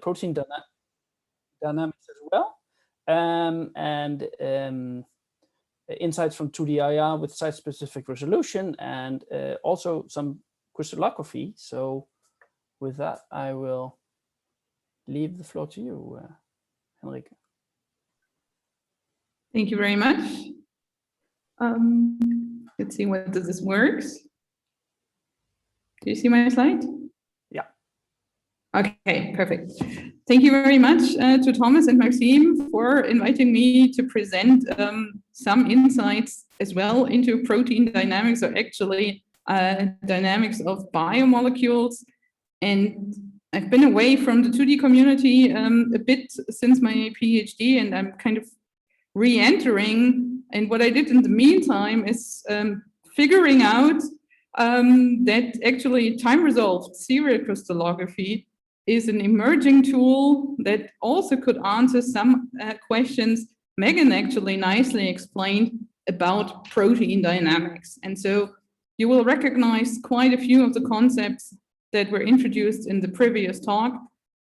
protein dynamics as well, and insights from 2D-IR with site-specific resolution, and also some crystallography. So with that, I will leave the floor to you, Henrike. Thank you very much. Let's see whether this works. Do you see my slide? Yeah. Okay, perfect. Thank you very much to Thomas and Maxime for inviting me to present some insights as well into protein dynamics, or actually dynamics of biomolecules. And I've been away from the 2D community a bit since my PhD, and I'm kind of re-entering. And what I did in the meantime is figuring out that actually time-resolved serial crystallography is an emerging tool that also could answer some questions Megan actually nicely explained about protein dynamics. And so you will recognize quite a few of the concepts that were introduced in the previous talk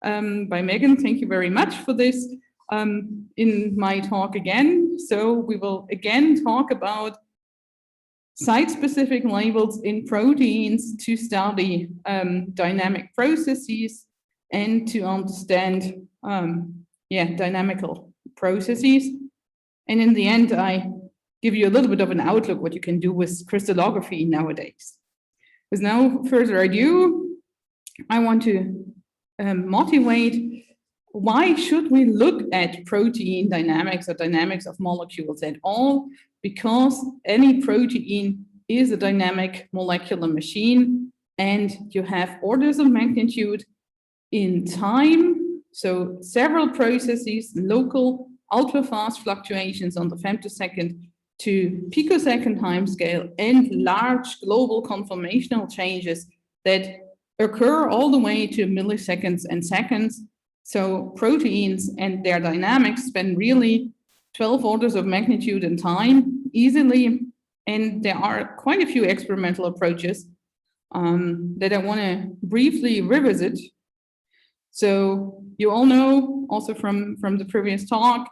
by Megan. Thank you very much for this. In my talk again. So we will again talk about site-specific labels in proteins to study dynamic processes and to understand dynamical processes. And in the end, I give you a little bit of an outlook what you can do with crystallography nowadays. With no further ado, I want to motivate why should we look at protein dynamics or dynamics of molecules at all? Because any protein is a dynamic molecular machine, and you have orders of magnitude in time. So several processes, local ultra-fast fluctuations on the femtosecond to picosecond timescale, and large global conformational changes that occur all the way to milliseconds and seconds. So proteins and their dynamics span really 12 orders of magnitude in time easily. And there are quite a few experimental approaches that I want to briefly revisit. So you all know also from the previous talk,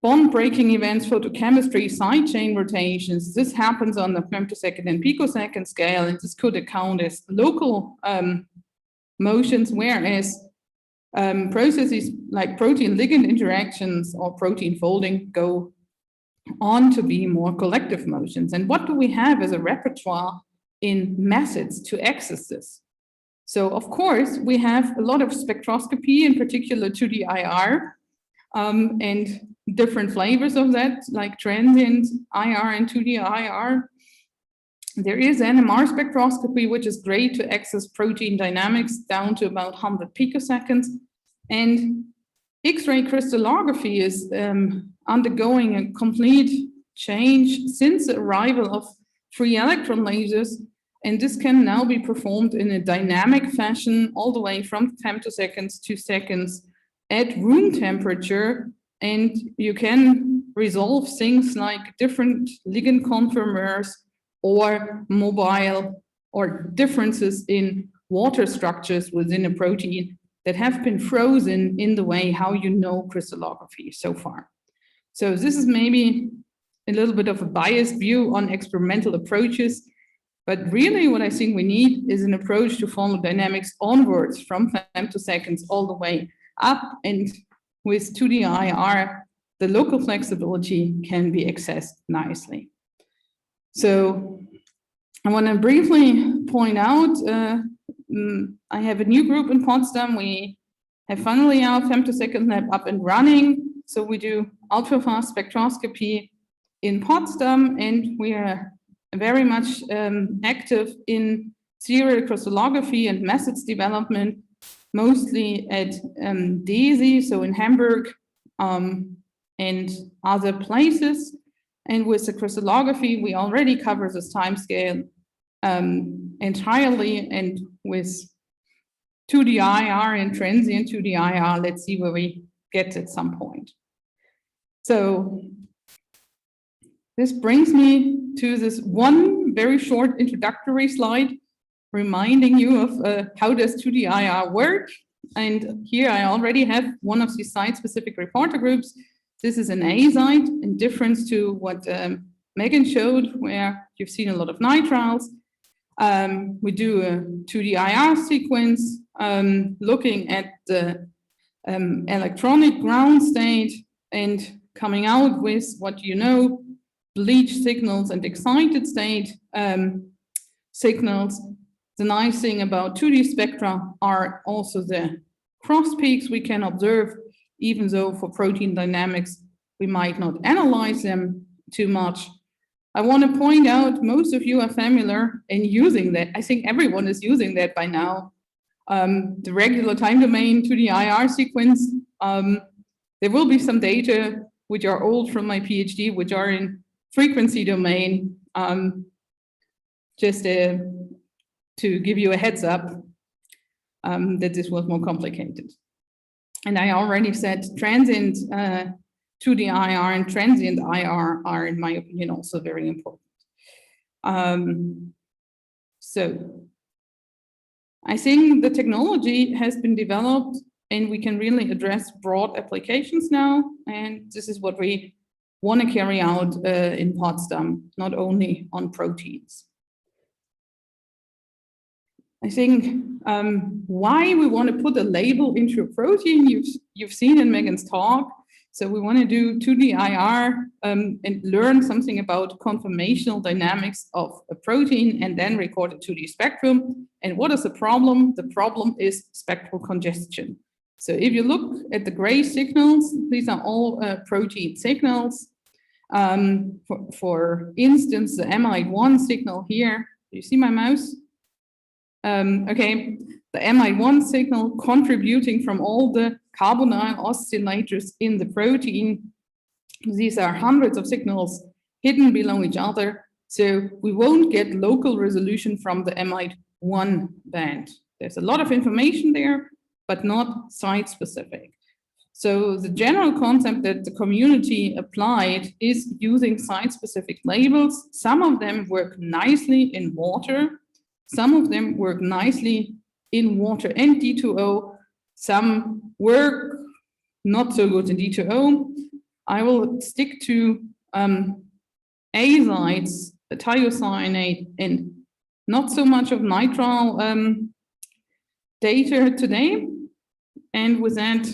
bond breaking events, photochemistry, side chain rotations. This happens on the femtosecond and picosecond scale, and this could account as local motions, whereas processes like protein-ligand interactions or protein folding go on to be more collective motions. And what do we have as a repertoire in methods to access this? So of course, we have a lot of spectroscopy, in particular 2D-IR, and different flavors of that, like transient IR and 2D-IR. There is NMR spectroscopy, which is great to access protein dynamics down to about 100 picoseconds. And X-ray crystallography is undergoing a complete change since the arrival of free electron lasers. And this can now be performed in a dynamic fashion all the way from femtoseconds to seconds at room temperature. And you can resolve things like different ligand conformers or mobile or differences in water structures within a protein that have been frozen in the way how you know crystallography so far. So this is maybe a little bit of a biased view on experimental approaches, but really what I think we need is an approach to follow dynamics onwards from femtoseconds all the way up, and with 2D-IR, the local flexibility can be accessed nicely. So I want to briefly point out, I have a new group in Potsdam. We have finally our femtosecond lab up and running. So we do ultra-fast spectroscopy in Potsdam, and we are very much active in serial crystallography and methods development, mostly at DESY, so in Hamburg, and other places. And with the crystallography, we already cover this timescale entirely, and with 2D-IR and transient 2D-IR, let's see where we get at some point. So this brings me to this one very short introductory slide, reminding you of how does 2D-IR work. And here I already have one of these site-specific reporter groups. This is an A site, in difference to what Megan showed, where you've seen a lot of nitriles. We do a 2D-IR sequence, looking at the electronic ground state and coming out with what you know, bleach signals and excited state signals. The nice thing about 2D spectra are also the cross peaks we can observe, even though for protein dynamics, we might not analyze them too much. I want to point out, most of you are familiar in using that. I think everyone is using that by now. The regular time domain 2D-IR sequence. There will be some data which are old from my PhD, which are in frequency domain. Just to give you a heads up that this was more complicated. And I already said transient 2D-IR and transient IR are, in my opinion, also very important. So I think the technology has been developed and we can really address broad applications now. And this is what we want to carry out in Potsdam, not only on proteins. I think why we want to put a label into a protein, you've seen in Megan's talk. So we want to do 2D-IR and learn something about conformational dynamics of a protein and then record a 2D spectrum. And what is the problem? The problem is spectral congestion. So if you look at the gray signals, these are all protein signals. For instance, the amide-1 signal here, do you see my mouse? Okay, the amide-1 signal contributing from all the carbonyl oscillators in the protein. These are hundreds of signals hidden below each other. So we won't get local resolution from the amide-1 band. There's a lot of information there, but not site-specific. So the general concept that the community applied is using site-specific labels. Some of them work nicely in water. Some of them work nicely in water and D2O. Some work not so good in D2O. I will stick to azides, thiocyanate, and not so much of nitrile data today. And with that,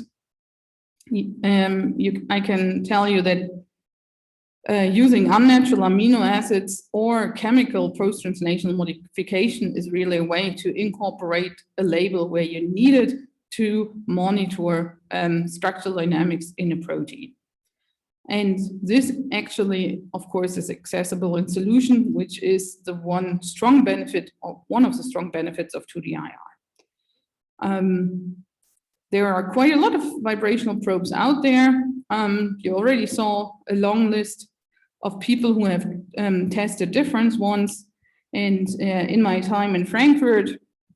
I can tell you that using unnatural amino acids or chemical post-translational modification is really a way to incorporate a label where you need it to monitor structural dynamics in a protein. And this actually, of course, is accessible in solution, which is the one strong benefit, or one of the strong benefits of 2D-IR. There are quite a lot of vibrational probes out there. You already saw a long list of people who have tested different ones. And in my time in Frankfurt,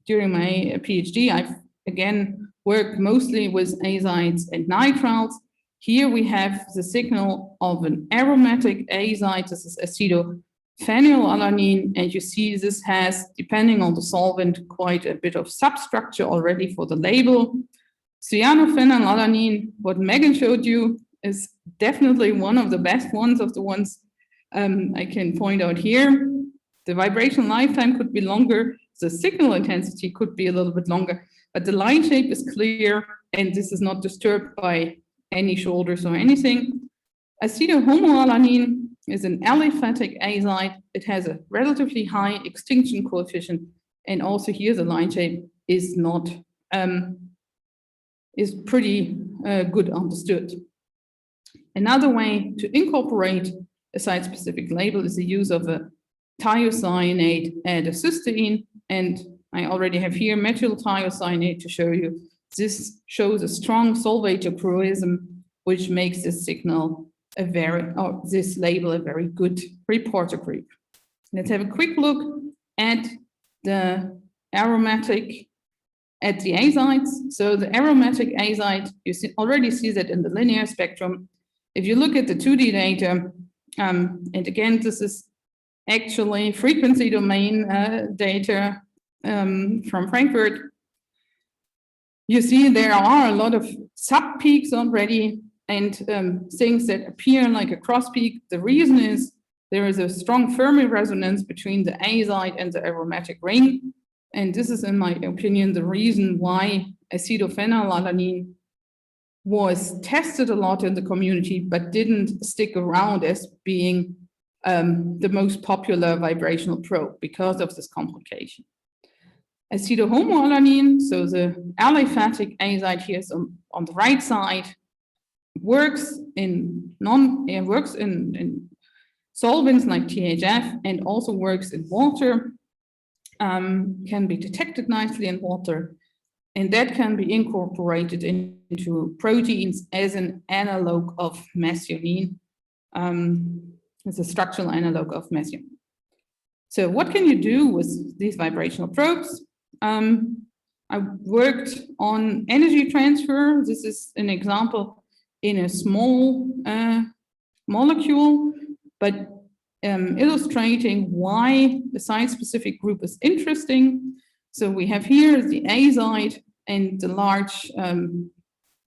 during my PhD, I've again worked mostly with azides and nitriles. Here we have the signal of an aromatic azide. This is acetophenylalanine. And you see this has, depending on the solvent, quite a bit of substructure already for the label. Cyanophenylalanine, what Megan showed you, is definitely one of the best ones of the ones I can point out here. The vibration lifetime could be longer. The signal intensity could be a little bit longer, but the line shape is clear and this is not disturbed by any shoulders or anything. Acetohomoalanine is an aliphatic azide. It has a relatively high extinction coefficient. And also here the line shape is not, is pretty good understood. Another way to incorporate a site-specific label is the use of a thiocyanate and a cysteine. And I already have here methyl thiocyanate to show you. This shows a strong solvator-chroism, which makes this signal a very, or this label a very good reporter group. Let's have a quick look at the aromatic, at the azides. So the aromatic azide, you already see that in the linear spectrum. If you look at the 2D data, and again, this is actually frequency domain data from Frankfurt. you see there are a lot of sub-peaks already and things that appear like a cross-peak. The reason is there is a strong Fermi resonance between the A site and the aromatic ring. And this is, in my opinion, the reason why acetophenylalanine was tested a lot in the community, but didn't stick around as being the most popular vibrational probe because of this complication. Acetohomoalanine, so the aliphatic A site here is on the right side, works in solvents like THF and also works in water, can be detected nicely in water, and that can be incorporated into proteins as an analog of methionine, as a structural analog of methionine. So what can you do with these vibrational probes? I worked on energy transfer. This is an example in a small molecule, but illustrating why the site-specific group is interesting. So we have here the A site and the large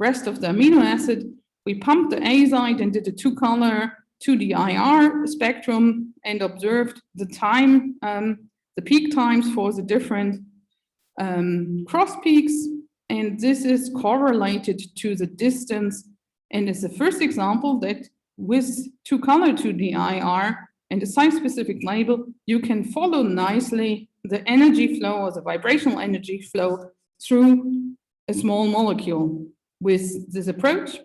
rest of the amino acid. We pumped the A site and did a two-color 2D-IR spectrum and observed the time, the peak times for the different cross peaks. And this is correlated to the distance. And it's the first example that with two-color 2D-IR and a site-specific label, you can follow nicely the energy flow or the vibrational energy flow through a small molecule with this approach.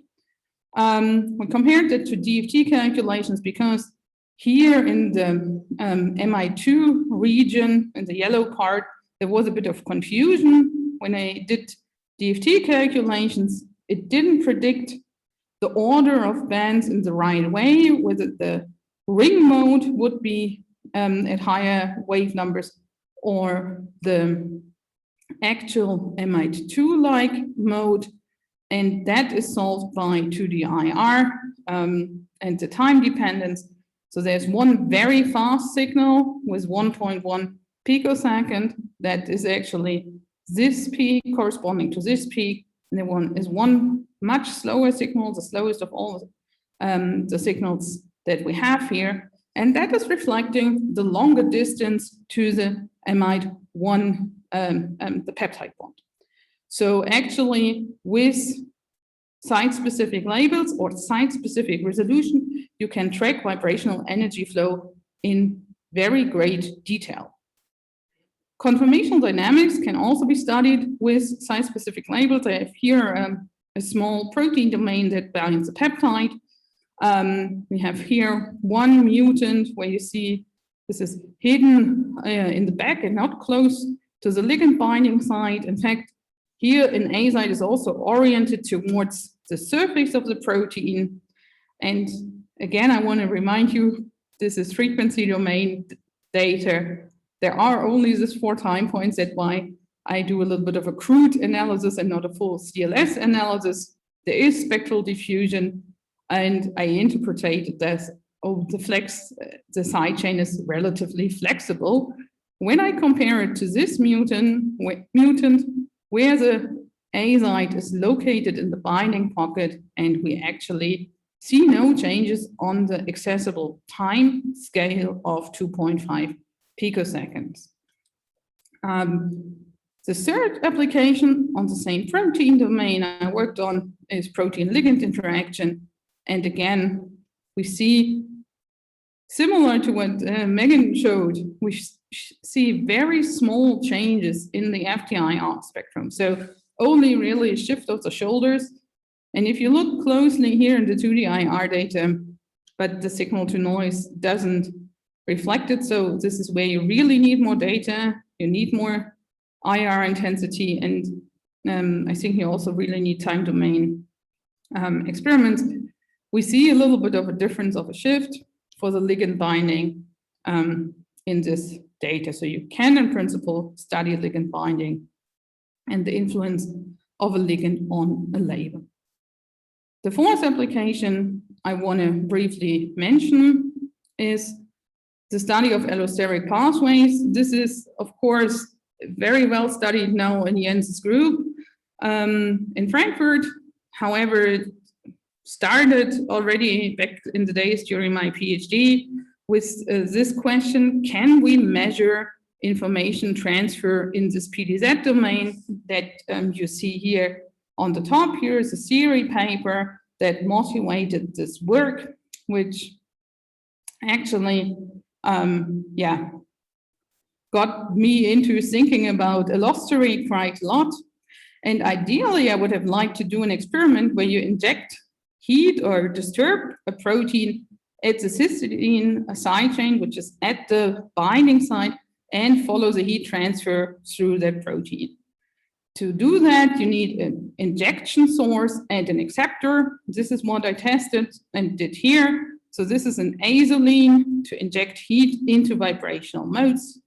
We compared it to DFT calculations because here in the Mi2 region, in the yellow part, there was a bit of confusion. When I did DFT calculations, it didn't predict the order of bands in the right way, whether the ring mode would be at higher wave numbers or the actual Mi2-like mode. And that is solved by 2D-IR and the time dependence. So there's one very fast signal with 1.1 picosecond. That is actually this peak corresponding to this peak. And there is one much slower signal, the slowest of all the signals that we have here. And that is reflecting the longer distance to the amide 1, the peptide bond. So actually with site-specific labels or site-specific resolution, you can track vibrational energy flow in very great detail. Conformational dynamics can also be studied with site-specific labels. I have here a small protein domain that binds a peptide. We have here one mutant where you see this is hidden in the back and not close to the ligand binding site. In fact, here an A site is also oriented towards the surface of the protein. And again, I want to remind you, this is frequency domain data. There are only these 4 time points. That's why I do a little bit of a crude analysis and not a full CLS analysis. There is spectral diffusion, and I interpreted that the side chain is relatively flexible. When I compare it to this mutant where the A site is located in the binding pocket, and we actually see no changes on the accessible time scale of 2.5 picoseconds. The third application on the same protein domain I worked on is protein-ligand interaction. And again, we see, similar to what Megan showed, we see very small changes in the FTIR spectrum. So only really a shift of the shoulders. And if you look closely here in the 2D-IR data, but the signal to noise doesn't reflect it. So this is where you really need more data. You need more IR intensity. And I think you also really need time domain experiments. We see a little bit of a difference of a shift for the ligand binding in this data. So you can, in principle, study ligand binding and the influence of a ligand on a label. The fourth application I want to briefly mention is the study of allosteric pathways. This is, of course, very well studied now in Jens's group. in Frankfurt. However, it started already back in the days during my PhD with this question: can we measure information transfer in this PDZ domain that you see here on the top? Here is a theory paper that motivated this work, which actually, got me into thinking about allostery quite a lot. And ideally, I would have liked to do an experiment where you inject heat or disturb a protein at the cysteine side chain, which is at the binding site, and follow the heat transfer through that protein. To do that, you need an injection source and an acceptor. This is what I tested and did here. So this is an azolene to inject heat into vibrational modes,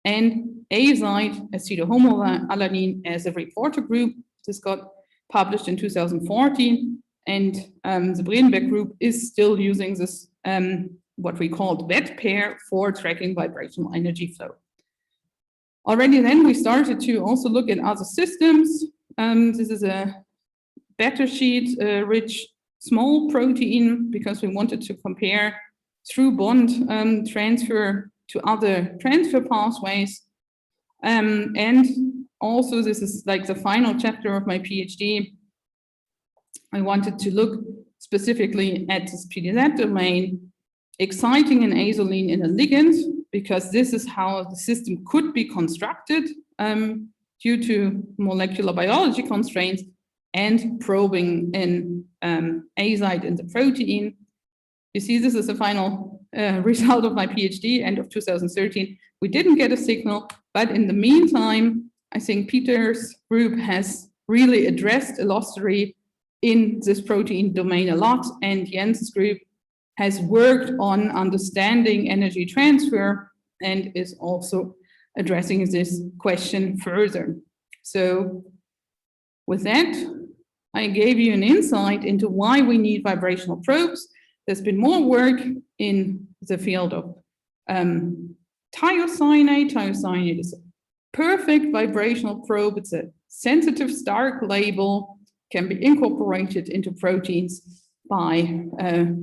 and azide acetohomoalanine as a reporter group. This got published in 2014, and the Bredenberg group is still using this, what we called wet pair, for tracking vibrational energy flow. Already then we started to also look at other systems. This is a beta sheet rich small protein, because we wanted to compare through bond transfer to other transfer pathways. And also, this is like the final chapter of my PhD. I wanted to look specifically at this PDZ domain, exciting an azolene in a ligand, because this is how the system could be constructed due to molecular biology constraints, and probing an azide in the protein. You see, this is the final result of my PhD, end of 2013. We didn't get a signal, but in the meantime, I think Peter's group has really addressed allostery in this protein domain a lot, and Jens's group has worked on understanding energy transfer and is also addressing this question further. So with that, I gave you an insight into why we need vibrational probes. There's been more work in the field of thiocyanate. Thiocyanate is a perfect vibrational probe. It's a sensitive Stark label, can be incorporated into proteins by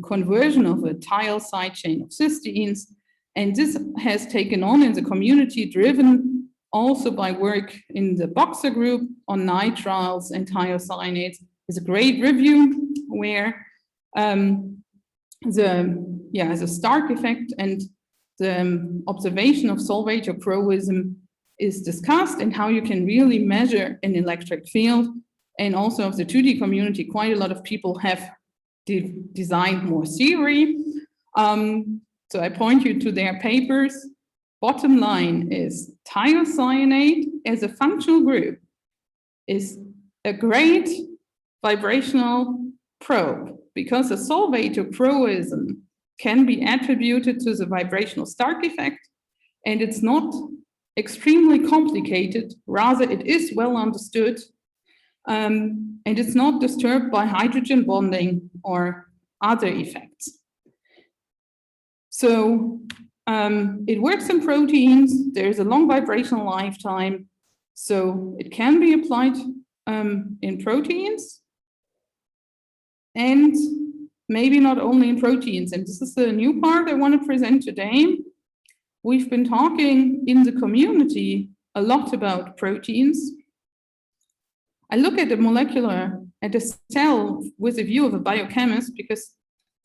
conversion of a thiol side chain of cysteines. And this has taken on in the community, driven also by work in the Boxer group on nitriles and thiocyanates. Is a great review where the Stark effect and the observation of solvator-croism is discussed, and how you can really measure an electric field. And also of the 2D community, quite a lot of people have designed more theory. So I point you to their papers. Bottom line is thiocyanate as a functional group is a great vibrational probe, because a solvator-croism can be attributed to the vibrational Stark effect, and it's not extremely complicated. Rather, it is well understood, and it's not disturbed by hydrogen bonding or other effects. So it works in proteins. There's a long vibrational lifetime, so it can be applied in proteins, and maybe not only in proteins. And this is the new part I want to present today. We've been talking in the community a lot about proteins. I look at a cell with a view of a biochemist, because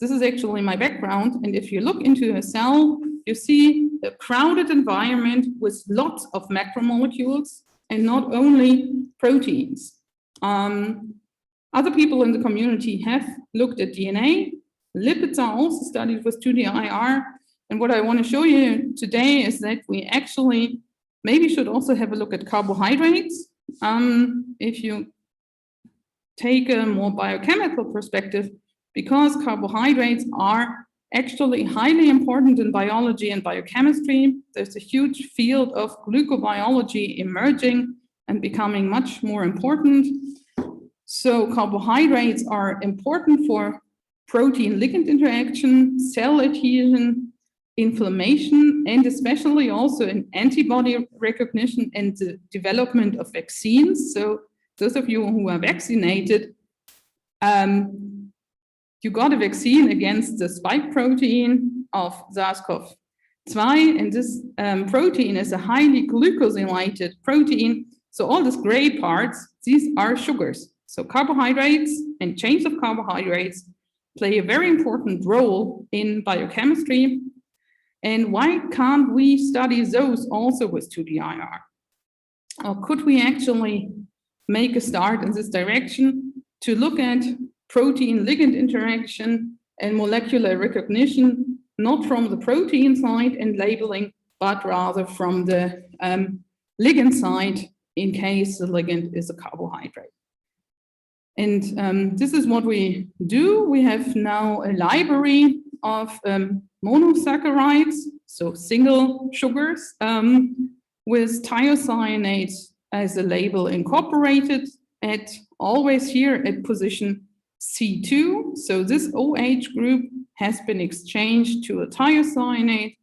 this is actually my background. And if you look into a cell, you see a crowded environment with lots of macromolecules and not only proteins. Other people in the community have looked at DNA. Lipids are also studied with 2D-IR. And what I want to show you today is that we actually maybe should also have a look at carbohydrates. If you take a more biochemical perspective, because carbohydrates are actually highly important in biology and biochemistry. There's a huge field of glucobiology emerging and becoming much more important. So carbohydrates are important for protein-ligand interaction, cell adhesion, inflammation, and especially also in antibody recognition and the development of vaccines. So those of you who are vaccinated, you got a vaccine against the spike protein of SARS-CoV-2, and this protein is a highly glucosylated protein. So all these gray parts, these are sugars. So carbohydrates and chains of carbohydrates play a very important role in biochemistry. And why can't we study those also with 2D-IR? Or could we actually make a start in this direction to look at protein-ligand interaction and molecular recognition, not from the protein side and labeling, but rather from the ligand side in case the ligand is a carbohydrate. And this is what we do. We have now a library of monosaccharides, so single sugars, with thiocyanate as a label incorporated at always here at position C2. So this OH group has been exchanged to a thiocyanate.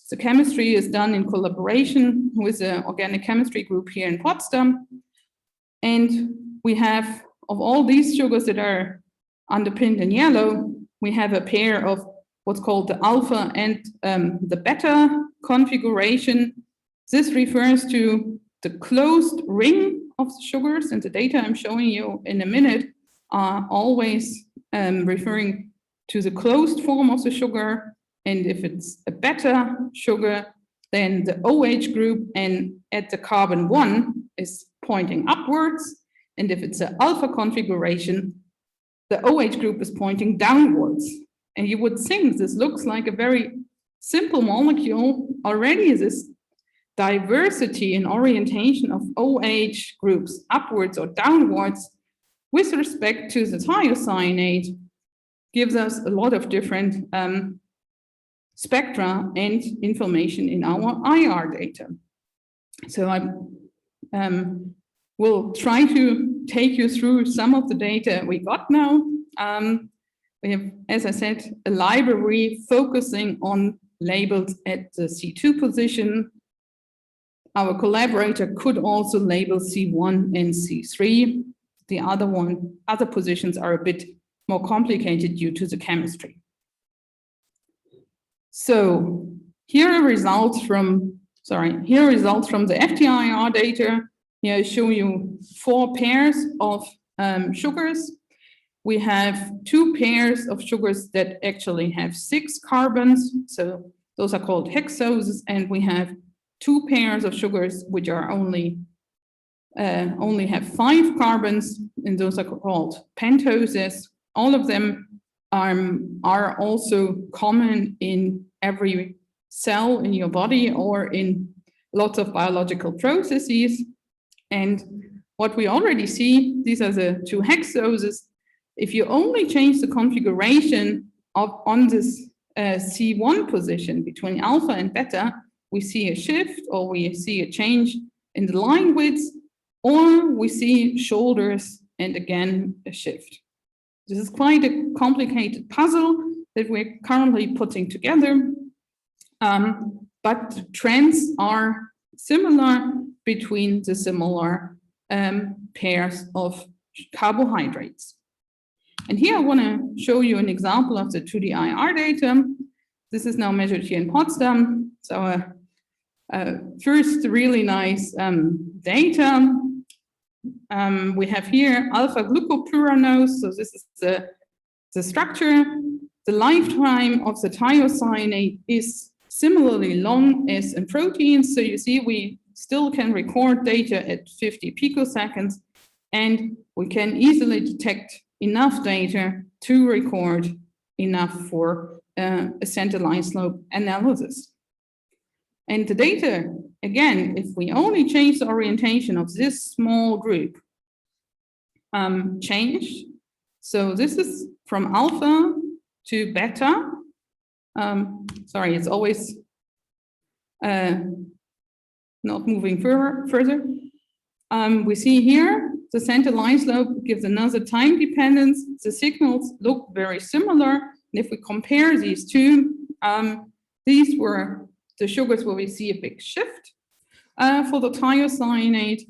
The chemistry is done in collaboration with the organic chemistry group here in Potsdam. And we have, of all these sugars that are underpinned in yellow, we have a pair of what's called the alpha and the beta configuration. This refers to the closed ring of the sugars, and the data I'm showing you in a minute are always referring to the closed form of the sugar. And if it's a beta sugar, then the OH group and at the carbon 1 is pointing upwards. And if it's an alpha configuration, the OH group is pointing downwards. And you would think this looks like a very simple molecule. Already this diversity in orientation of OH groups upwards or downwards with respect to the thiocyanate gives us a lot of different spectra and information in our IR data. So I will try to take you through some of the data we got now. We have, as I said, a library focusing on labels at the C2 position. Our collaborator could also label C1 and C3. The other positions are a bit more complicated due to the chemistry. So here are results from the FTIR data. Here I show you 4 pairs of sugars. We have 2 pairs of sugars that actually have 6 carbons. So those are called hexoses, and we have 2 pairs of sugars which are only have 5 carbons, and those are called pentoses. All of them are also common in every cell in your body or in lots of biological processes. And what we already see, these are the 2 hexoses. If you only change the configuration on this C1 position between alpha and beta, we see a shift, or we see a change in the line widths, or we see shoulders and again a shift. This is quite a complicated puzzle that we're currently putting together, but trends are similar between the similar pairs of carbohydrates. And here I want to show you an example of the 2D-IR data. This is now measured here in Potsdam. So first really nice data. We have here alpha-glucopyranose. So this is the structure. The lifetime of the thiocyanate is similarly long as in proteins. So you see we still can record data at 50 picoseconds, and we can easily detect enough data to record enough for a center line slope analysis. And the data, again, if we only change the orientation of this small group, changed. So this is from alpha to beta. Sorry, it's always not moving further. We see here the center line slope gives another time dependence. The signals look very similar. And if we compare these two, these were the sugars where we see a big shift for the thiocyanate.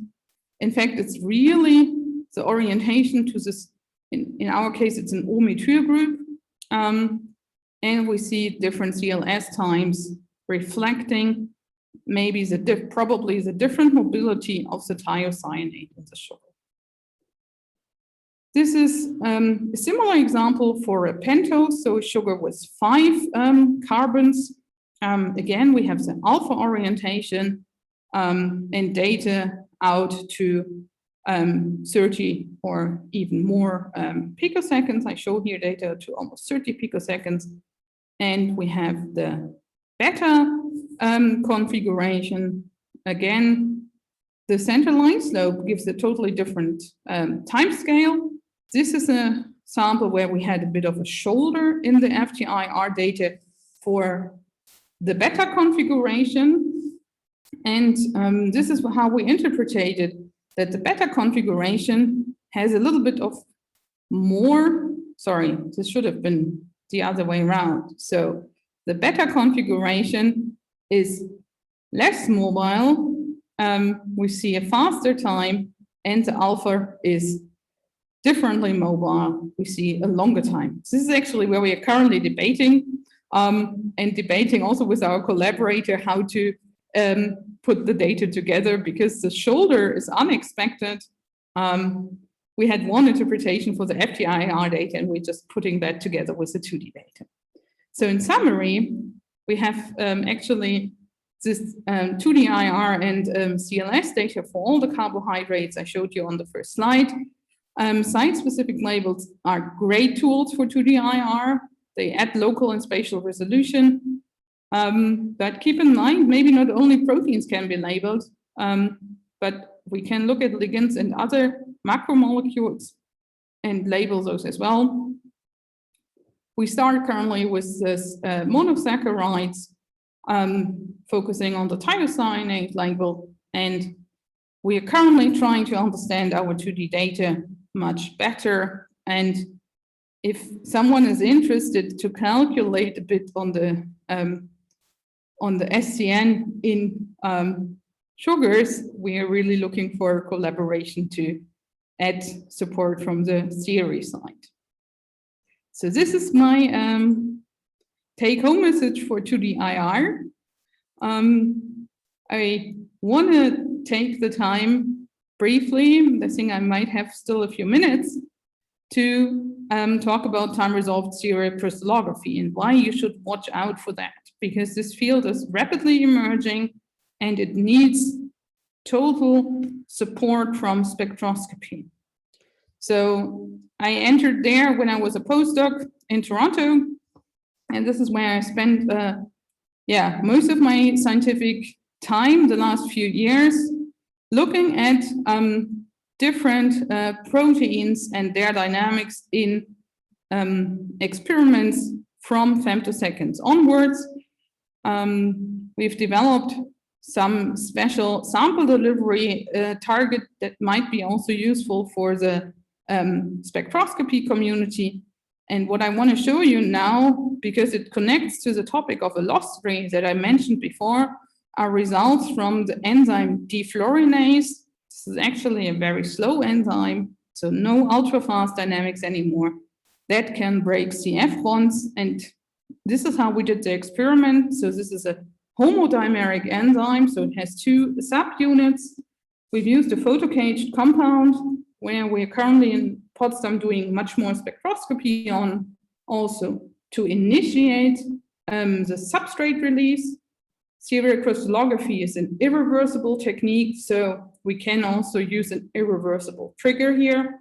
In fact, it's really the orientation to this, in our case, it's an O-methyl group. And we see different CLS times reflecting maybe probably the different mobility of the thiocyanate in the sugar. This is a similar example for a pentose, so a sugar with 5 carbons. Again, we have the alpha orientation and data out to 30 or even more picoseconds. I show here data to almost 30 picoseconds. And we have the beta configuration. Again, the centerline slope gives a totally different time scale. This is a sample where we had a bit of a shoulder in the FTIR data for the beta configuration. And this is how we interpreted that the beta configuration has a little bit of more, sorry, this should have been the other way around. So the beta configuration is less mobile. We see a faster time, and the alpha is differently mobile. We see a longer time. This is actually where we are currently debating and debating also with our collaborator how to put the data together, because the shoulder is unexpected. We had one interpretation for the FTIR data, and we're just putting that together with the 2D data. So in summary, we have actually this 2D-IR and CLS data for all the carbohydrates I showed you on the first slide. Site-specific labels are great tools for 2D-IR. They add local and spatial resolution. But keep in mind, maybe not only proteins can be labeled, but we can look at ligands and other macromolecules and label those as well. We start currently with this monosaccharides, focusing on the thiocyanate label, and we are currently trying to understand our 2D data much better. And if someone is interested to calculate a bit on the SCN in sugars, we are really looking for collaboration to add support from the theory side. So this is my take-home message for 2D-IR. I want to take the time briefly, I think I might have still a few minutes, to talk about time-resolved serial crystallography and why you should watch out for that, because this field is rapidly emerging and it needs total support from spectroscopy. So I entered there when I was a postdoc in Toronto, and this is where I spent most of my scientific time the last few years, looking at different proteins and their dynamics in experiments from femtoseconds onwards. We've developed some special sample delivery target that might be also useful for the spectroscopy community. And what I want to show you now, because it connects to the topic of allostery that I mentioned before, are results from the enzyme defluorinase. This is actually a very slow enzyme, so no ultra-fast dynamics anymore. That can break CF bonds, and this is how we did the experiment. So this is a homodimeric enzyme, so it has 2 subunits. We've used a photocaged compound, where we're currently in Potsdam doing much more spectroscopy on, also to initiate the substrate release. Serial crystallography is an irreversible technique, so we can also use an irreversible trigger here.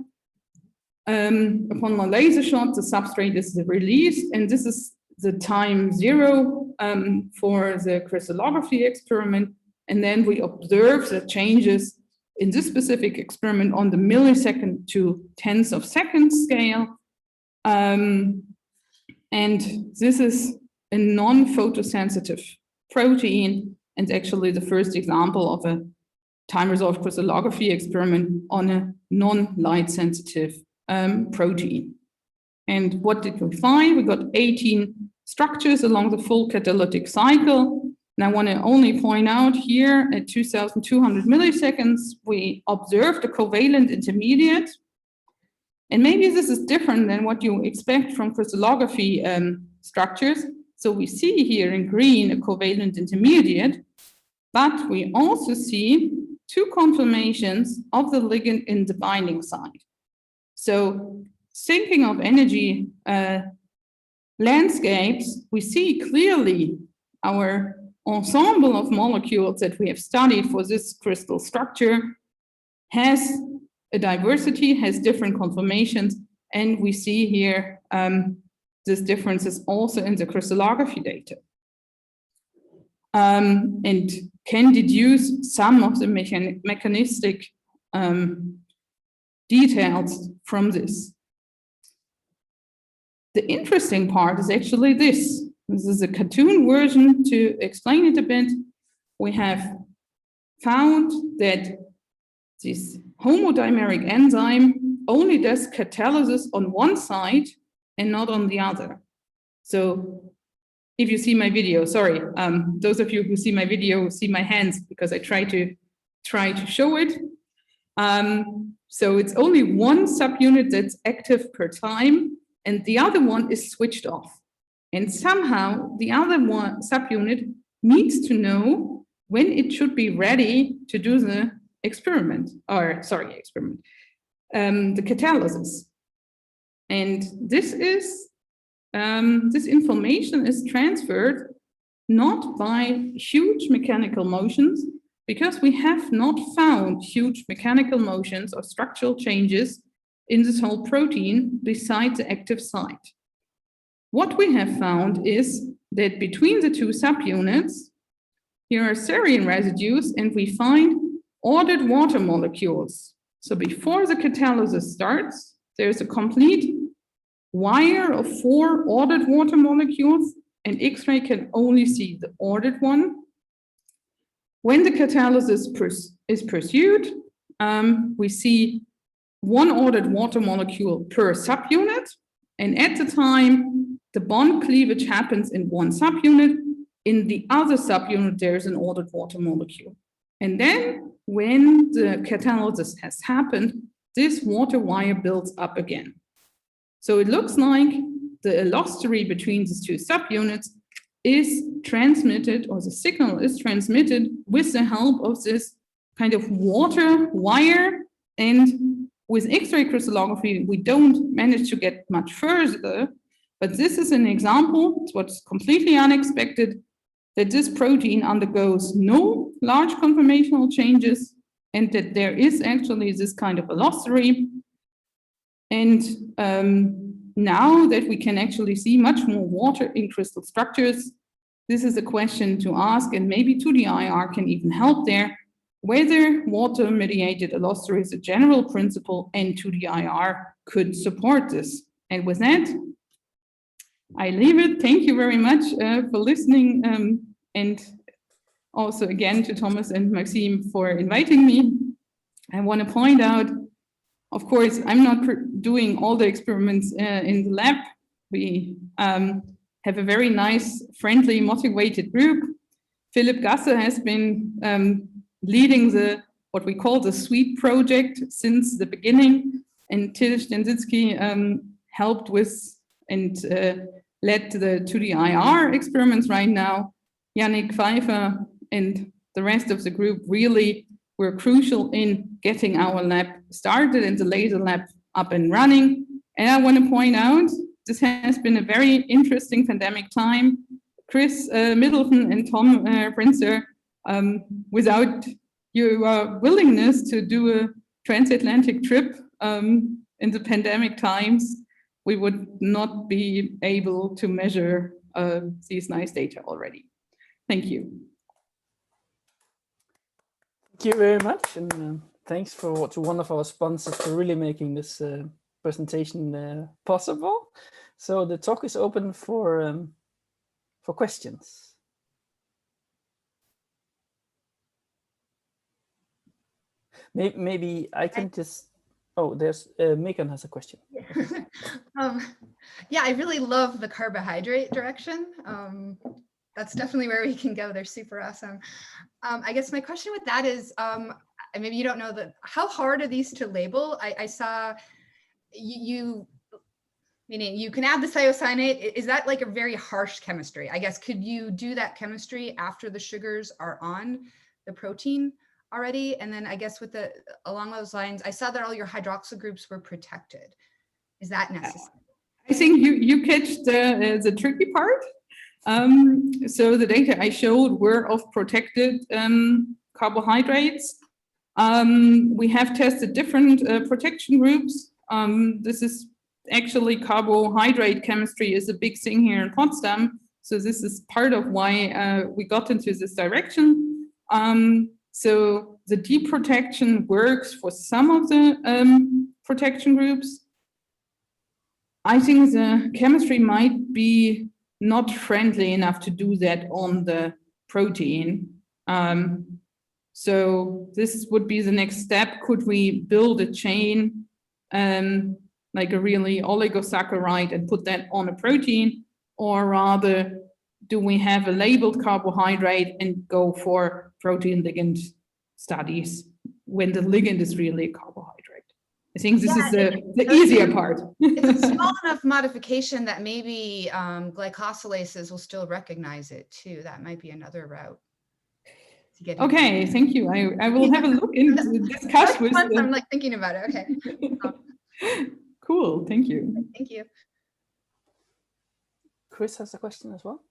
Upon a laser shot, the substrate is released, and this is the time 0 for the crystallography experiment. And then we observe the changes in this specific experiment on the millisecond to tenths of second scale. And this is a non-photosensitive protein, and actually the first example of a time-resolved crystallography experiment on a non-light sensitive protein. And what did we find? We got 18 structures along the full catalytic cycle. And I want to only point out here at 2,200 milliseconds, we observed a covalent intermediate And maybe this is different than what you expect from crystallography structures. So we see here in green a covalent intermediate, but we also see two conformations of the ligand in the binding site. So thinking of energy landscapes, we see clearly our ensemble of molecules that we have studied for this crystal structure has a diversity, has different conformations, and we see here this differences also in the crystallography data. And can deduce some of the mechanistic details from this. The interesting part is actually this. This is a cartoon version to explain it a bit. We have found that this homodimeric enzyme only does catalysis on one side and not on the other. So if you see my video, sorry, those of you who see my video see my hands because I try to show it. So it's only one subunit that's active per time, and the other one is switched off. And somehow the other one subunit needs to know when it should be ready to do the experiment, or sorry, the catalysis. And this is this information is transferred not by huge mechanical motions, because we have not found huge mechanical motions or structural changes in this whole protein besides the active site. What we have found is that between the two subunits, here are serine residues, and we find ordered water molecules. So before the catalysis starts, there's a complete wire of 4 ordered water molecules, and X-ray can only see the ordered one. When the catalysis is pursued, we see 1 ordered water molecule per subunit, and at the time the bond cleavage happens in one subunit, in the other subunit there's an ordered water molecule. And then when the catalysis has happened, this water wire builds up again. So it looks like the allostery between these two subunits is transmitted, or the signal is transmitted with the help of this kind of water wire. And with X-ray crystallography, we don't manage to get much further, but this is an example, it's what's completely unexpected, that this protein undergoes no large conformational changes, and that there is actually this kind of allostery. And now that we can actually see much more water in crystal structures, this is a question to ask, and maybe 2D-IR can even help there, whether water-mediated allostery is a general principle and 2D-IR could support this. And with that, I leave it. Thank you very much for listening, and also again to Thomas and Maxime for inviting me. I want to point out, of course, I'm not doing all the experiments in the lab. We have a very nice, friendly, motivated group. Philipp Gasse has been leading what we call the SWEET project since the beginning, and Till Stensitsky helped with and led the 2D-IR experiments right now. Yannick Pfeiffer and the rest of the group really were crucial in getting our lab started and the laser lab up and running. And I want to point out, this has been a very interesting pandemic time. Chris Middleton and Tom Prinzer, without your willingness to do a transatlantic trip in the pandemic times, we would not be able to measure these nice data already. Thank you. Thank you very much, and thanks to one of our sponsors for really making this presentation possible. So the talk is open for questions. Maybe I can just. Oh, there's Megan has a question. Yeah, I really love the carbohydrate direction. That's definitely where we can go. They're super awesome. I guess my question with that is, maybe you don't know how hard are these to label? I saw meaning you can add the thiocyanate. Is that like a very harsh chemistry? I guess, could you do that chemistry after the sugars are on the protein already? And then I guess along those lines, I saw that all your hydroxyl groups were protected. Is that necessary? I think you catch the tricky part. So the data I showed were of protected carbohydrates. We have tested different protection groups. This is actually carbohydrate chemistry is a big thing here in Potsdam. So this is part of why we got into this direction. So the deep protection works for some of the protection groups. I think the chemistry might be not friendly enough to do that on the protein. So this would be the next step. Could we build a chain, like a really oligosaccharide, and put that on a protein? Or rather, do we have a labeled carbohydrate and go for protein ligand studies when the ligand is really a carbohydrate? I think this is the easier part. It's a small enough modification that maybe glycosylases will still recognize it too. That might be another route. Okay, thank you. I will have a look into discuss with them. I'm like thinking about it. Okay. Cool, thank you. Thank you. Chris has a question as well.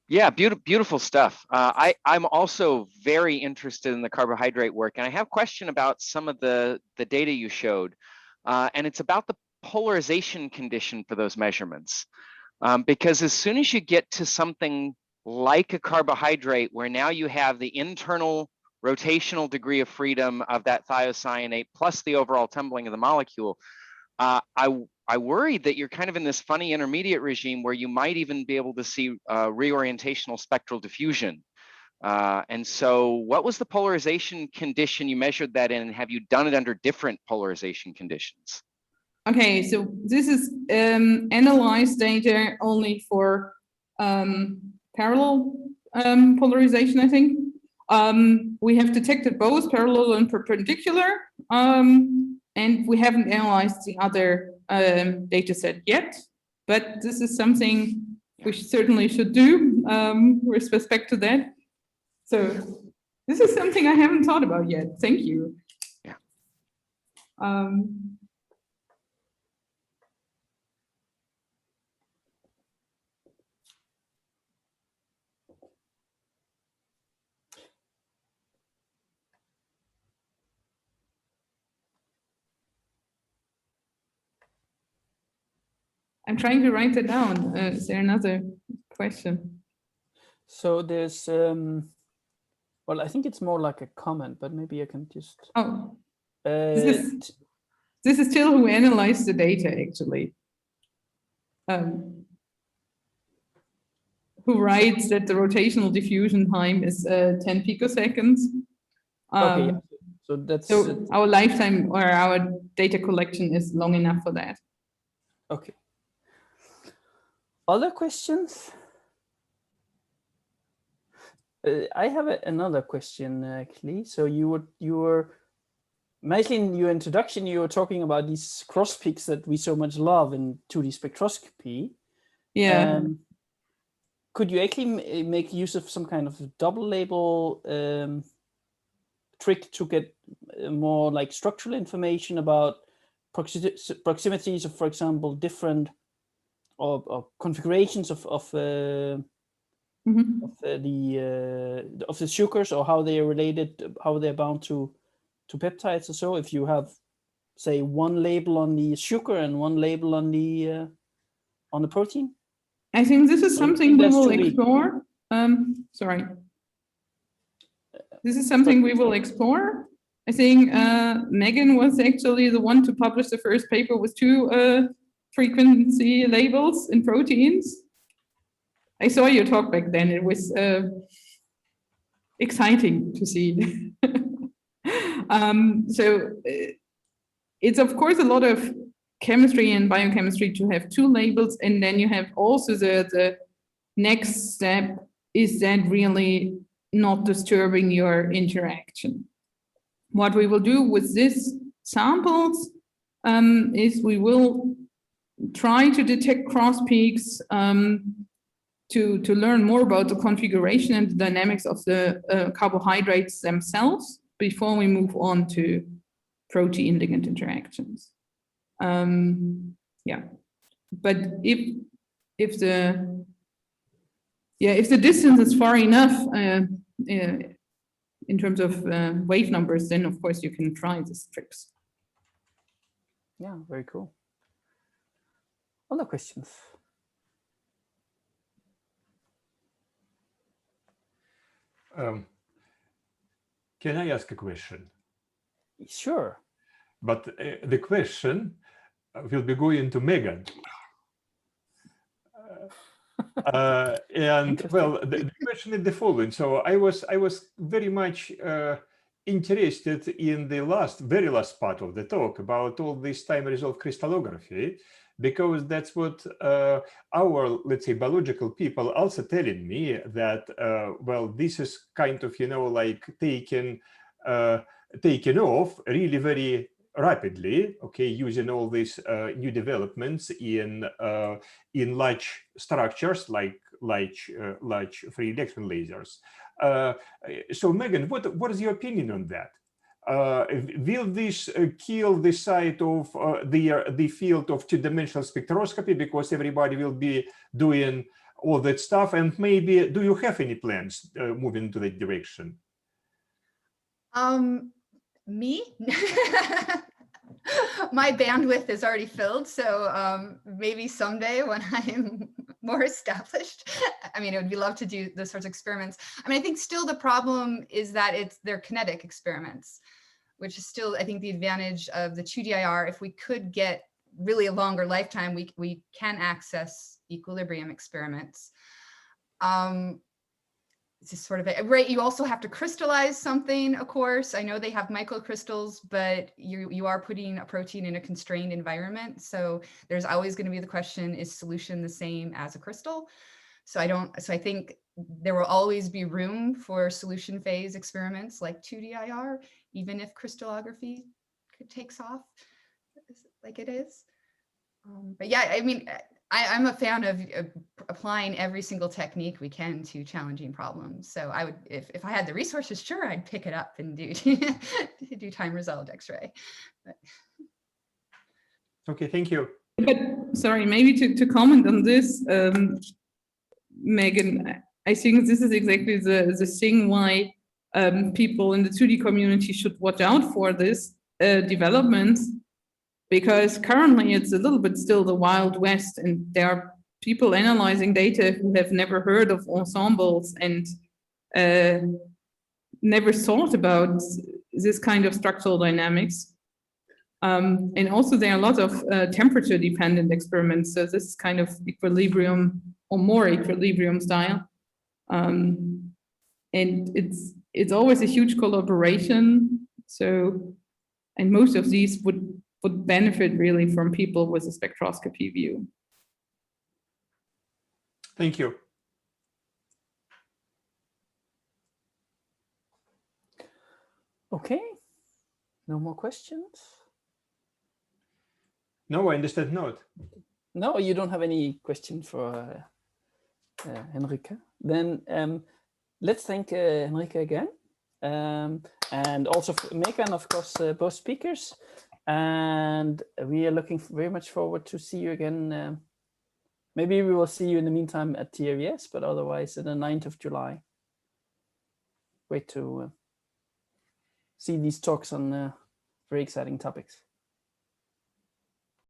Yeah, beautiful stuff. I'm also very interested in the carbohydrate work, and I have a question about some of the data you showed, and it's about the polarization condition for those measurements. Because as soon as you get to something like a carbohydrate, where now you have the internal rotational degree of freedom of that thiocyanate plus the overall tumbling of the molecule, I worried that you're kind of in this funny intermediate regime where you might even be able to see reorientational spectral diffusion. And so what was the polarization condition you measured that in, and have you done it under different polarization conditions? Okay, so this is analyzed data only for parallel polarization, I think. We have detected both parallel and perpendicular, and we haven't analyzed the other data set yet, but this is something we certainly should do with respect to that. So this is something I haven't thought about yet. Thank you. Yeah. I'm trying to write it down. Is there another question? So there's, well, I think it's more like a comment, but maybe I can just. Oh, this is still who analyzed the data, actually. Who writes that the rotational diffusion time is 10 picoseconds. Okay, yeah. So that's. So our lifetime or our data collection is long enough for that. Okay. Other questions? I have another question actually. So you were mainly in your introduction, you were talking about these cross peaks that we so much love in 2D spectroscopy. Yeah. Could you actually make use of some kind of double label trick to get more like structural information about proximities of, for example, different or configurations of the sugars, or how they are related, how they're bound to peptides or so? If you have, say, one label on the sugar and one label on the protein. I think this is something we will explore. Sorry. This is something we will explore. I think Megan was actually the one to publish the first paper with 2 frequency labels in proteins. I saw your talk back then. It was exciting to see. So it's of course a lot of chemistry and biochemistry to have 2 labels, and then you have also the next step, is that really not disturbing your interaction? What we will do with this samples is we will try to detect cross peaks to learn more about the configuration and the dynamics of the carbohydrates themselves before we move on to protein-ligand interactions. Yeah, but if the distance is far enough in terms of wave numbers, then of course you can try these tricks. Yeah, very cool. Other questions? Can I ask a question? Sure. But the question will be going to Megan. And well, the question is the following. So I was very much interested in the very last part of the talk about all this time resolved crystallography, because that's what our, let's say, biological people also telling me that, well, this is kind of, you know, like taken off really very rapidly, okay, using all these new developments in large structures like large free electron lasers. So Megan, what is your opinion on that? Will this kill the site of the field of two-dimensional spectroscopy, because everybody will be doing all that stuff? And maybe, do you have any plans moving into that direction? Me? My bandwidth is already filled, so maybe someday when I'm more established, I mean, it would be love to do those sorts of experiments. I mean, I think still the problem is that they're kinetic experiments, which is still, I think, the advantage of the 2D-IR. If we could get really a longer lifetime, we can access equilibrium experiments. It's just sort of right. You also have to crystallize something, of course. I know they have microcrystals, but you are putting a protein in a constrained environment. So there's always going to be the question, is solution the same as a crystal? So I think there will always be room for solution phase experiments like 2D-IR, even if crystallography takes off like it is. But yeah, I mean, I'm a fan of applying every single technique we can to challenging problems. So I would, if I had the resources, sure, I'd pick it up and do time resolved X-ray. Okay, thank you. But sorry, maybe to comment on this, Megan, I think this is exactly the thing why people in the 2D community should watch out for this development. Because currently it's a little bit still the Wild West, and there are people analyzing data who have never heard of ensembles and never thought about this kind of structural dynamics. And also there are a lot of temperature dependent experiments. So this kind of equilibrium or more equilibrium style. And it's always a huge collaboration. So, and most of these would benefit really from people with a spectroscopy view. Thank you. Okay, no more questions? No, I understand not. No, you don't have any question for Henrike. Then let's thank Henrike again. And also for Megan, of course, both speakers. And we are looking very much forward to see you again. Maybe we will see you in the meantime at TRES, but otherwise on the 9th of July. Wait to see these talks on very exciting topics.